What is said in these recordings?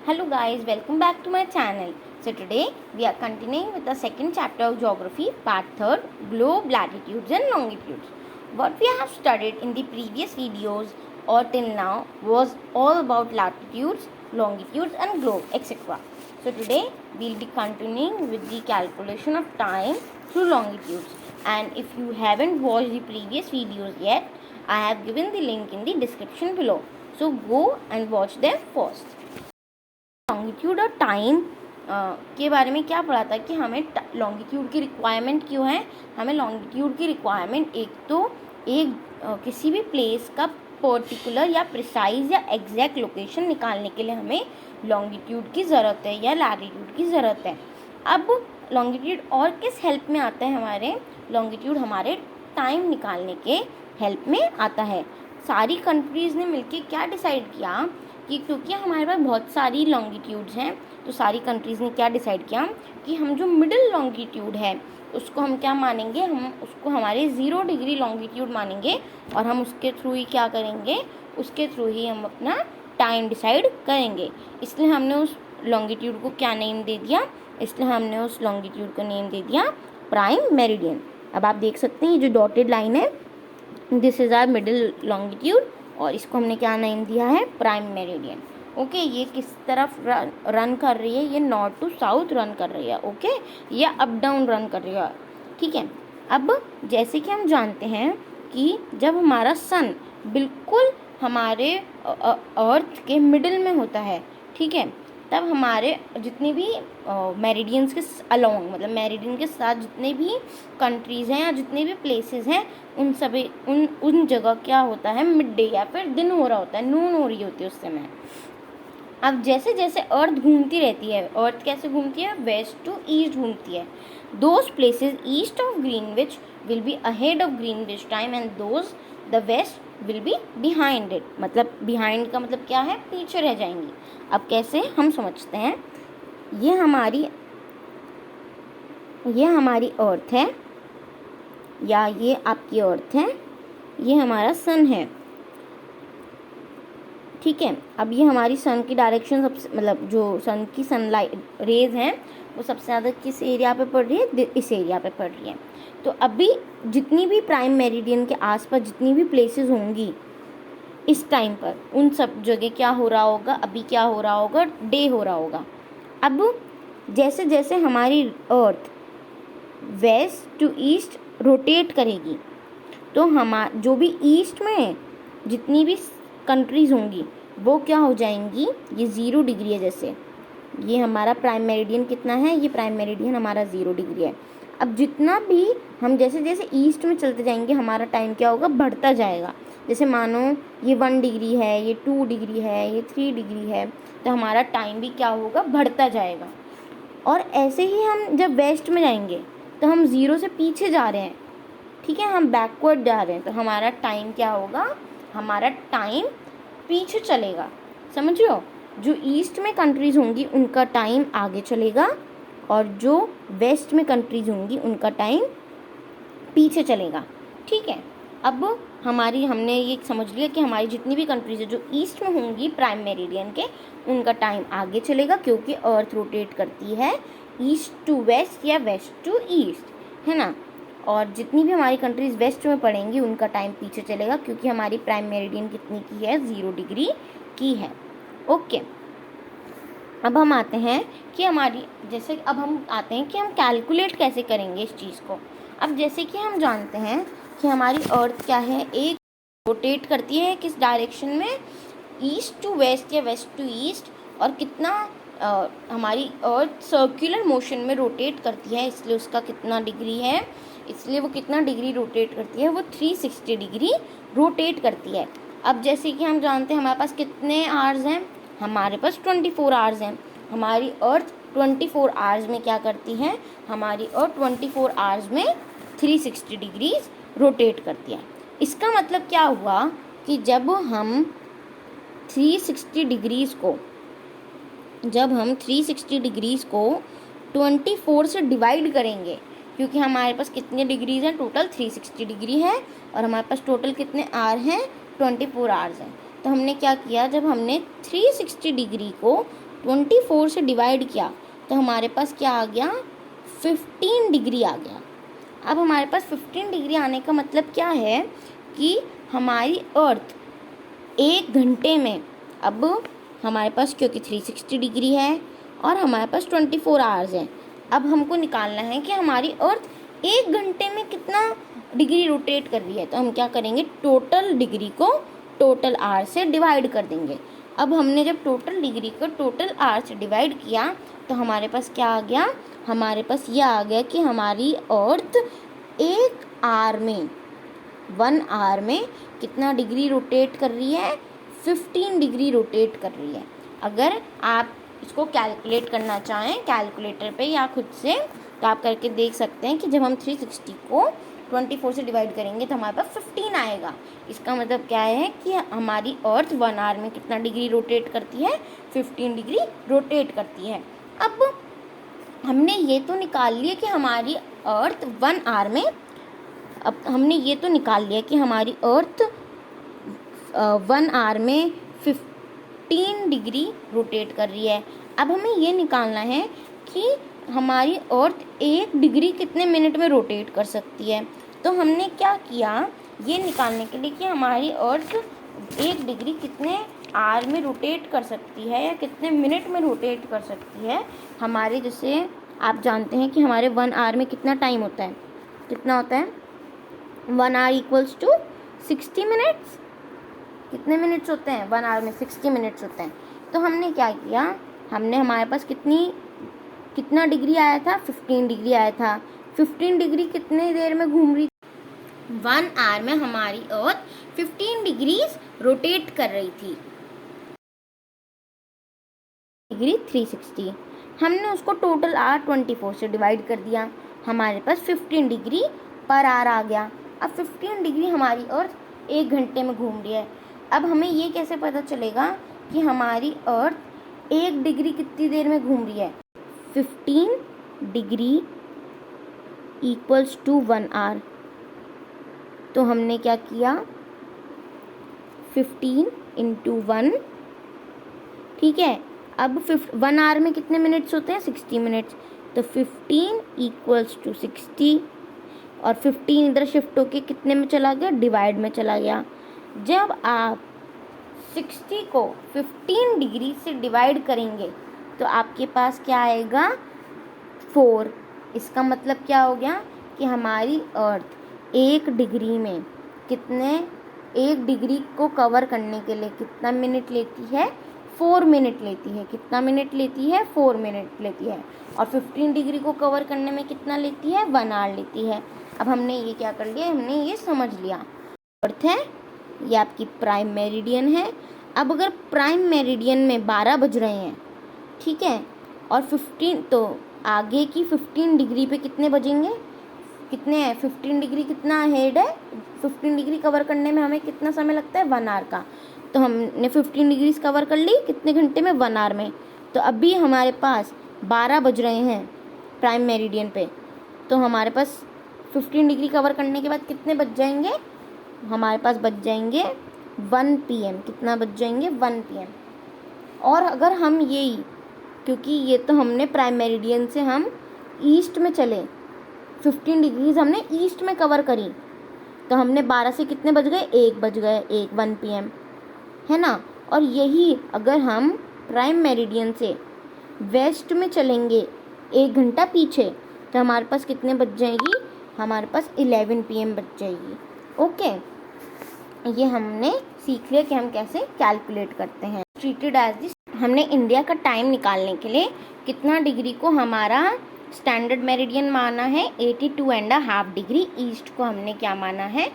Hello guys, welcome back to my channel. So today we are continuing with the second chapter of geography, part 3rd, globe latitudes and longitudes. What we have studied in the previous videos or till now was all about latitudes, longitudes and globe, etc. So today we will be continuing with the calculation of time through longitudes. And if you haven't watched the previous videos yet, I have given the link in the description below. So go and watch them first. Longitude और time के बारे में क्या पढ़ा था कि हमें longitude की रिक्वायरमेंट क्यों है. हमें लॉन्गिट्यूड की रिक्वायरमेंट एक किसी भी प्लेस का पर्टिकुलर या प्रिसाइज या एग्जैक्ट लोकेशन निकालने के लिए हमें लॉन्गिट्यूड की ज़रूरत है या लैटिट्यूड की ज़रूरत है. अब लॉन्गिट्यूड और किस हेल्प में आता है हमारे? लॉन्गिट्यूड हमारे टाइम निकालने के हेल्प में आता है. सारी कंट्रीज़ ने मिलकर क्या डिसाइड किया कि क्योंकि हमारे पास बहुत सारी लॉन्गिट्यूड्स हैं, तो सारी कंट्रीज़ ने क्या डिसाइड किया कि हम जो मिडिल लॉन्गिट्यूड है उसको हम क्या मानेंगे, हम उसको हमारे 0 डिग्री लॉन्गिट्यूड मानेंगे और हम उसके थ्रू ही क्या करेंगे, उसके थ्रू ही हम अपना टाइम डिसाइड करेंगे. इसलिए हमने उस लॉन्गिट्यूड को क्या नेम दे दिया? इसलिए हमने उस लॉन्गिट्यूड को नेम दे दिया प्राइम मेरिडियन. अब आप देख सकते हैं ये जो डॉटेड लाइन है, this is our middle longitude और इसको हमने क्या नेम दिया है? Prime meridian. ओके, ये किस तरफ रन कर रही है? ये नॉर्थ टू साउथ रन कर रही है. ओके, ये अप डाउन रन कर रही है. ठीक है. अब जैसे कि हम जानते हैं कि जब हमारा सन बिल्कुल हमारे अर्थ के मिडिल में होता है, ठीक है, तब हमारे जितने भी मेरिडियंस के अलोंग, मतलब मेरिडियन के साथ जितने भी कंट्रीज़ हैं या जितने भी प्लेसेस हैं, उन जगह क्या होता है, मिड डे या फिर दिन हो रहा होता है, नून हो रही होती है उस समय. अब जैसे जैसे अर्थ घूमती रहती है, अर्थ कैसे घूमती है? वेस्ट टू ईस्ट घूमती है. Those places east of Greenwich will be ahead of Greenwich time and those the west will be behind it. मतलब बिहाइंड का मतलब क्या है? पीछे रह जाएंगी. अब कैसे हम समझते हैं. ये हमारी अर्थ है या ये आपकी अर्थ है, ये हमारा सन है. ठीक है. अब ये हमारी सन की डायरेक्शन सबसे, मतलब जो सन की सनलाइट रेज हैं वो सबसे ज़्यादा किस एरिया पे पड़ रही है? इस एरिया पे पड़ रही है. तो अभी जितनी भी प्राइम मेरिडियन के आसपास जितनी भी प्लेसेस होंगी इस टाइम पर, उन सब जगह क्या हो रहा होगा? अभी क्या हो रहा होगा? डे हो रहा होगा. अब जैसे जैसे हमारी अर्थ वेस्ट टू ईस्ट रोटेट करेगी तो जो भी ईस्ट में जितनी भी कंट्रीज़ होंगी वो क्या हो जाएंगी? ये 0 डिग्री है. जैसे ये हमारा प्राइम मेरिडियन कितना है? ये प्राइम मेरिडियन हमारा 0 डिग्री है. अब जितना भी हम जैसे जैसे ईस्ट में चलते जाएंगे हमारा टाइम क्या होगा? बढ़ता जाएगा. जैसे मानो ये 1 डिग्री है, ये 2 डिग्री है, ये 3 डिग्री है, तो हमारा टाइम भी क्या होगा? बढ़ता जाएगा. और ऐसे ही हम जब वेस्ट में जाएंगे तो हम 0 से पीछे जा रहे हैं. ठीक है, हम बैकवर्ड जा रहे हैं, तो हमारा टाइम क्या होगा? हमारा टाइम पीछे चलेगा. समझ रहे हो? जो ईस्ट में कंट्रीज़ होंगी उनका टाइम आगे चलेगा और जो वेस्ट में कंट्रीज़ होंगी उनका टाइम पीछे चलेगा. ठीक है. अब हमने ये समझ लिया कि हमारी जितनी भी कंट्रीज़ है जो ईस्ट में होंगी प्राइम मेरिडियन के, उनका टाइम आगे चलेगा क्योंकि अर्थ रोटेट करती है ईस्ट टू वेस्ट या वेस्ट टू ईस्ट, है ना. और जितनी भी हमारी कंट्रीज़ वेस्ट में पड़ेंगी उनका टाइम पीछे चलेगा क्योंकि हमारी प्राइम मेरिडियन कितनी की है? 0 डिग्री की है. ओके. अब हम आते हैं कि हम कैलकुलेट कैसे करेंगे इस चीज़ को. अब जैसे कि हम जानते हैं कि हमारी अर्थ क्या है? एक रोटेट करती है किस डायरेक्शन में? ईस्ट टू वेस्ट या वेस्ट टू ईस्ट. और कितना हमारी अर्थ सर्कुलर मोशन में रोटेट करती है, इसलिए उसका कितना डिग्री है? इसलिए वो कितना डिग्री रोटेट करती है? वो 360 डिग्री रोटेट करती है. अब जैसे कि हम जानते हैं हमारे पास कितने आवर्स हैं? हमारे पास 24 आवर्स हैं. हमारी अर्थ 24 आवर्स में क्या करती है? हमारी अर्थ 24 आवर्स में 360 डिग्रीज रोटेट करती है. इसका मतलब क्या हुआ कि जब हम 360 डिग्रीज़ को 24 से डिवाइड करेंगे, क्योंकि हमारे पास कितने डिग्रीज हैं? टोटल 360 डिग्री है और हमारे पास टोटल कितने आवर हैं? 24 आवर्स हैं. तो हमने क्या किया, जब हमने 360 डिग्री को 24 से डिवाइड किया तो हमारे पास क्या आ गया, 15 डिग्री आ गया। अब हमारे पास 15 डिग्री आने का मतलब क्या है कि हमारी अर्थ 1 घंटे में, अब हमारे पास क्योंकि 360 डिग्री है और हमारे पास 24 आवर्स है, अब हमको निकालना है कि हमारी अर्थ 1 घंटे में कितना डिग्री रोटेट कर रही है। तो हम क्या करेंगे, टोटल डिग्री को टोटल आवर से डिवाइड कर देंगे। अब हमने जब टोटल डिग्री को टोटल आवर से डिवाइड किया तो हमारे पास क्या आ गया, हमारे पास यह आ गया कि हमारी अर्थ 1 आवर में, 1 आवर में कितना डिग्री रोटेट कर रही है, 15 डिग्री रोटेट कर रही है। अगर आप इसको कैलकुलेट करना चाहें कैलकुलेटर पे या खुद से, तो आप करके देख सकते हैं कि जब हम 360 को 24 से डिवाइड करेंगे तो हमारे पास 15 आएगा। इसका मतलब क्या है कि हमारी अर्थ 1 आवर में कितना डिग्री रोटेट करती है, 15 डिग्री रोटेट करती है। अब हमने ये तो निकाल लिया कि हमारी अर्थ 1 आवर में, अब हमने ये तो निकाल लिया कि हमारी अर्थ 1 आवर में 15 डिग्री रोटेट कर रही है। अब हमें ये निकालना है कि हमारी अर्थ 1 डिग्री कितने मिनट में रोटेट कर सकती है। तो हमने क्या किया, ये निकालने के लिए कि हमारी अर्थ 1 डिग्री कितने आवर में रोटेट कर सकती है या कितने मिनट में रोटेट कर सकती है। हमारे जैसे आप जानते हैं कि हमारे 1 आवर में कितना टाइम होता है, कितना होता है, 1 आवर इक्वल्स टू 60 मिनट्स। कितने मिनट्स होते हैं 1 आवर में, 60 मिनट्स होते हैं। तो हमने क्या किया, हमने हमारे पास कितना डिग्री आया था, 15 डिग्री आया था। 15 डिग्री कितने देर में घूम रही, 1 आवर में हमारी अर्थ 15 डिग्रीज रोटेट कर रही थी। डिग्री 360, हमने उसको टोटल आवर 24 से डिवाइड कर दिया, हमारे पास 15 डिग्री पर आवर आ गया। अब 15 डिग्री हमारी अर्थ 1 घंटे में घूम रही है। अब हमें ये कैसे पता चलेगा कि हमारी अर्थ 1 डिग्री कितनी देर में घूम रही है, 15 डिग्री इक्वल्स टू 1 आवर। तो हमने क्या किया, 15 इंटू 1, ठीक है। अब 1 आवर में कितने मिनट्स होते हैं, 60 मिनट्स। तो 15 इक्वल्स टू 60 और 15 इधर शिफ्ट होके कितने में चला गया, डिवाइड में चला गया। जब आप 60 को 15 डिग्री से डिवाइड करेंगे तो आपके पास क्या आएगा, 4। इसका मतलब क्या हो गया कि हमारी अर्थ 1 डिग्री में कितने, 1 डिग्री को कवर करने के लिए कितना मिनट लेती है, 4 मिनट लेती है। कितना मिनट लेती है, 4 मिनट लेती है। और 15 डिग्री को कवर करने में कितना लेती है, 1 आवर लेती है। अब हमने ये क्या कर लिया, हमने ये समझ लिया। अर्थ है, ये आपकी प्राइम मेरिडियन है। अब अगर प्राइम मेरिडियन में 12 बज रहे हैं, ठीक है, और 15, तो आगे की 15 डिग्री पे कितने बजेंगे, कितने हैं, 15 डिग्री कितना हेड है, 15 डिग्री कवर करने में हमें कितना समय लगता है, 1 आवर का। तो हमने 15 डिग्री कवर कर ली कितने घंटे में, 1 आवर में। तो अभी हमारे पास 12 बज रहे हैं प्राइम मेरिडियन पे, तो हमारे पास 15 डिग्री कवर करने के बाद कितने बज जाएंगे, हमारे पास बच जाएंगे 1 PM। कितना बच जाएंगे, 1 PM। और अगर हम यही, क्योंकि ये तो हमने प्राइम मेरिडियन से हम ईस्ट में चले, 15 डिग्रीज हमने ईस्ट में कवर करी, तो हमने 12 से कितने बज गए, 1 बज गए, 1 PM, है ना। और यही अगर हम प्राइम मेरिडियन से वेस्ट में चलेंगे 1 घंटा पीछे, तो हमारे पास कितने बज जाएगी, हमारे पास 11 PM बच जाएगी। ओके, ये हमने सीख लिया कि हम कैसे कैलकुलेट करते हैं। ट्रीटेड एज दिस, हमने इंडिया का टाइम निकालने के लिए कितना डिग्री को हमारा स्टैंडर्ड मेरिडियन माना है, 82.5 डिग्री। ईस्ट को हमने क्या माना है,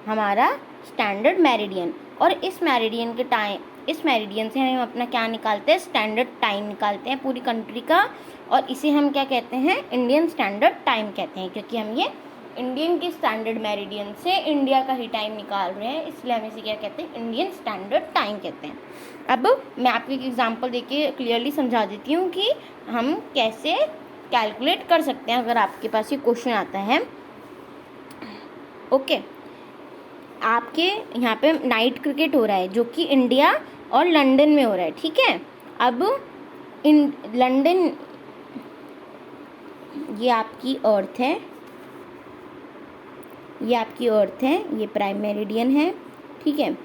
हमारा स्टैंडर्ड मेरिडियन। और इस मेरिडियन के टाइम, इस मेरिडियन से हम अपना क्या निकालते हैं, स्टैंडर्ड टाइम निकालते हैं पूरी कंट्री का, और इसे हम क्या कहते हैं, इंडियन स्टैंडर्ड टाइम कहते हैं, क्योंकि हम ये इंडियन के स्टैंडर्ड मेरिडियन से इंडिया का ही टाइम निकाल रहे हैं, इसलिए हम इसे क्या कहते हैं, इंडियन स्टैंडर्ड टाइम कहते हैं। अब मैं आपको एक एग्जांपल देके क्लियरली समझा देती हूँ कि हम कैसे कैलकुलेट कर सकते हैं अगर आपके पास ये क्वेश्चन आता है। ओके, आपके यहाँ पे नाइट क्रिकेट हो रहा है जो कि इंडिया और लंदन में हो रहा है, ठीक है। अब इन लंदन, ये आपकी अर्थ है, ये आपकी अर्थ है, ये प्राइम मेरिडियन है, ठीक है।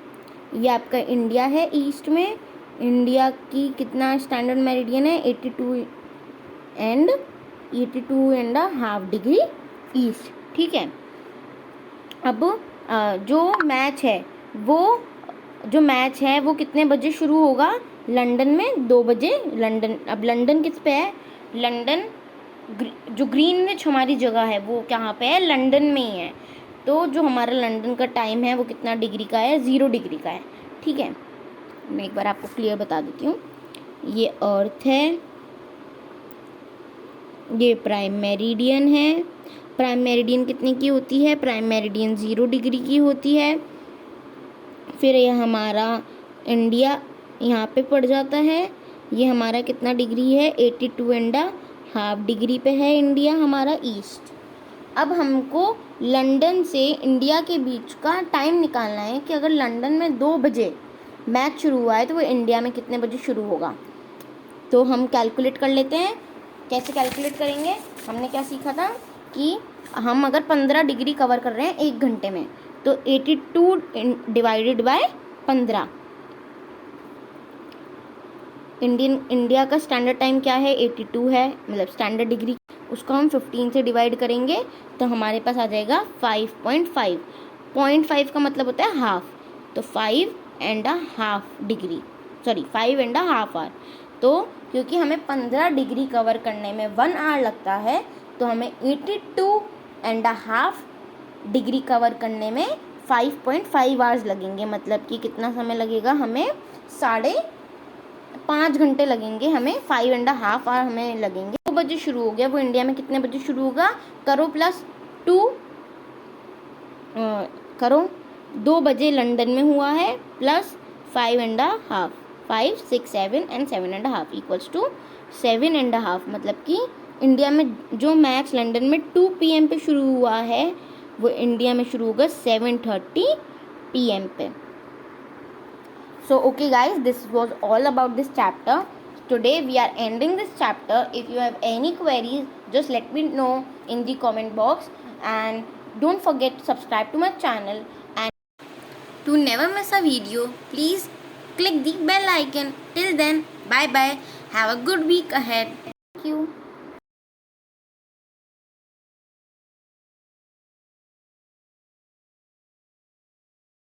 ये आपका इंडिया है ईस्ट में, इंडिया की कितना स्टैंडर्ड मेरिडियन है 82.5 डिग्री ईस्ट, ठीक है। अब जो मैच है वो कितने बजे शुरू होगा? लंदन में 2 बजे। अब लंदन किस पे है? लंदन, जो ग्रीनविच हमारी जगह है वो कहाँ पे है? लंदन में ही है। तो जो हमारा लंदन का टाइम है वो कितना डिग्री का है? 0 डिग्री का है, ठीक है। मैं एक बार आपको क्लियर बता देती हूँ। ये अर्थ है, ये प्राइम मेरिडियन है। प्राइम मेरिडियन कितने की होती है? प्राइम मेरिडियन 0 डिग्री की होती है। फिर ये हमारा इंडिया यहाँ पे पड़ जाता है। ये हमारा कितना डिग्री है? 82.5 डिग्री पे है इंडिया हमारा ईस्ट। अब हमको लंदन से इंडिया के बीच का टाइम निकालना है कि अगर लंदन में 2 बजे मैच शुरू हुआ है तो वो इंडिया में कितने बजे शुरू होगा। तो हम कैलकुलेट कर लेते हैं। कैसे कैलकुलेट करेंगे? हमने क्या सीखा था कि हम अगर 15 डिग्री कवर कर रहे हैं 1 घंटे में, तो 82 डिवाइडेड बाय 15। इंडिया का स्टैंडर्ड टाइम क्या है? 82 है, मतलब स्टैंडर्ड डिग्री। उसको हम 15 से डिवाइड करेंगे तो हमारे पास आ जाएगा 5.5। 0.5 का मतलब होता है हाफ, तो 5.5 डिग्री, सॉरी 5.5 आवर। तो क्योंकि हमें 15 डिग्री कवर करने में 1 आवर लगता है, तो हमें 82.5 डिग्री कवर करने में 5.5 आवर्स लगेंगे। मतलब कि कितना समय लगेगा? हमें 5.5 घंटे लगेंगे, हमें 5.5 आवर हमें लगेंगे। 2 बजे शुरू हो गया, वो इंडिया में कितने बजे शुरू होगा? करो +2, करो 2 बजे लंदन में हुआ है, प्लस 5.5, 5, 6, 7 एंड 7.5 इक्वल्स टू 7.5। मतलब कि इंडिया में जो मैच लंदन में 2 PM पे शुरू हुआ है वो इंडिया में शुरू होगा 7:30 PM पे। So okay guys, this was all about this chapter. Today we are ending this chapter. If you have any queries, just let me know in the comment box, and don't forget to subscribe to my channel, and to never miss a video, please click the bell icon. Till then, bye bye. Have a good week ahead. Thank you.